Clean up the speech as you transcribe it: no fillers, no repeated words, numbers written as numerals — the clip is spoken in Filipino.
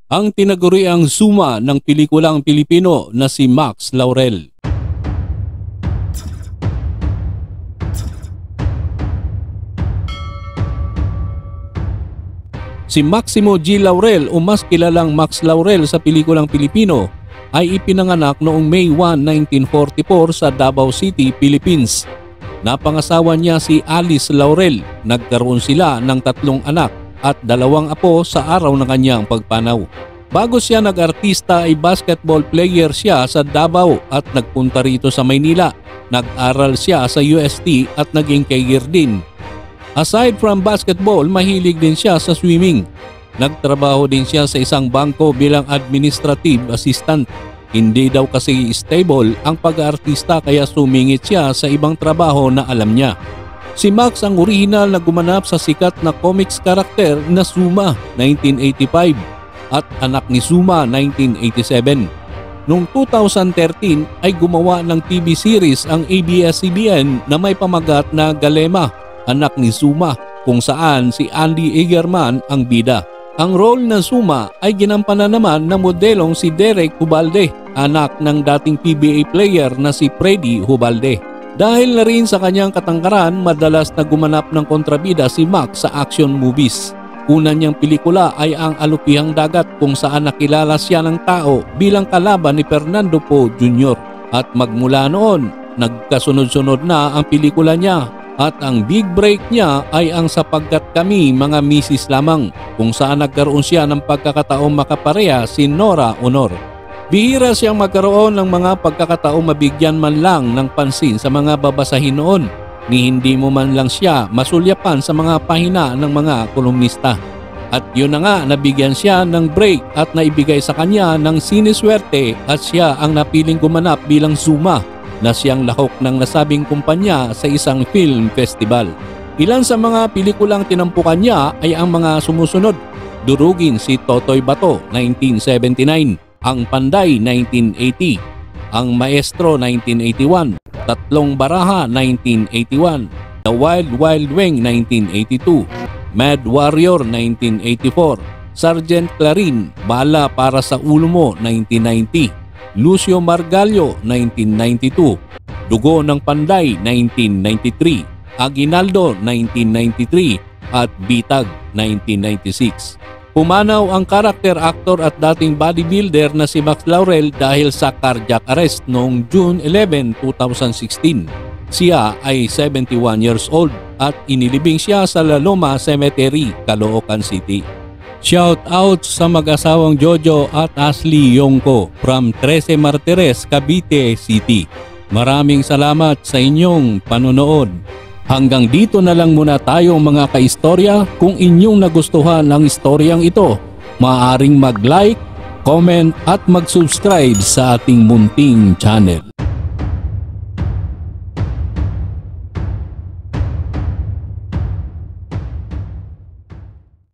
ang tinaguriang Zuma ng pelikulang Pilipino na si Max Laurel. Si Maximo G. Laurel o mas kilalang Max Laurel sa pelikulang Pilipino ay ipinanganak noong May 1, 1944 sa Davao City, Philippines. Napangasawa niya si Alice Laurel. Nagkaroon sila ng 3 anak at 2 apo sa araw ng kanyang pagpanaw. Bago siya nag-artista ay basketball player siya sa Davao at nagpunta rito sa Maynila. Nag-aral siya sa UST at naging career din. Aside from basketball, mahilig din siya sa swimming. Nagtrabaho din siya sa isang bangko bilang administrative assistant. Hindi daw kasi stable ang pag-aartista kaya sumingit siya sa ibang trabaho na alam niya. Si Max ang orihinal na gumanap sa sikat na comics karakter na Zuma 1985 at Anak ni Zuma 1987. Noong 2013 ay gumawa ng TV series ang ABS-CBN na may pamagat na Galema, Anak ni Zuma, kung saan si Andy Egerman ang bida. Ang role na Zuma ay ginampanan naman ng modelong si Derek Hubalde, anak ng dating PBA player na si Freddy Hubalde. Dahil na rin sa kanyang katangkaran, madalas na gumanap ng kontrabida si Max sa action movies. Una niyang pelikula ay ang Alupihang Dagat kung saan nakilala siya ng tao bilang kalaban ni Fernando Poe Jr. At magmula noon, nagkasunod-sunod na ang pelikula niya. At ang big break niya ay ang Sapagkat Kami Mga Misis Lamang kung saan nagkaroon siya ng pagkakataong makapareha si Nora Honor. Bihira siyang magkaroon ng mga pagkakataong mabigyan man lang ng pansin sa mga babasahin noon ni hindi mo man lang siya masulyapan sa mga pahina ng mga kolumnista. At yun na nga, nabigyan siya ng break at naibigay sa kanya ng siniswerte at siya ang napiling gumanap bilang Zuma na siyang lahok ng nasabing kumpanya sa isang film festival. Ilan sa mga pelikulang tinampukan niya ay ang mga sumusunod: Durugin si Totoy Bato 1979, Ang Panday 1980, Ang Maestro 1981, Tatlong Baraha 1981, The Wild Wild Wing 1982, Mad Warrior 1984, Sergeant Clarin, Bala Para sa Ulo Mo 1990, Lucio Margallo 1992, Dugo ng Panday 1993, Aguinaldo 1993 at Bitag 1996. Pumanaw ang karakter actor at dating bodybuilder na si Max Laurel dahil sa cardiac arrest noong June 11, 2016. Siya ay 71 years old at inilibing siya sa La Loma Cemetery, Caloocan City. Shout out sa mag-asawang Jojo at Ashley Yongko from 13 Martires, Cavite City. Maraming salamat sa inyong panonood. Hanggang dito na lang muna tayo mga kaistorya. Kung inyong nagustuhan ang istoryang ito, maaaring mag-like, comment at mag-subscribe sa ating munting channel.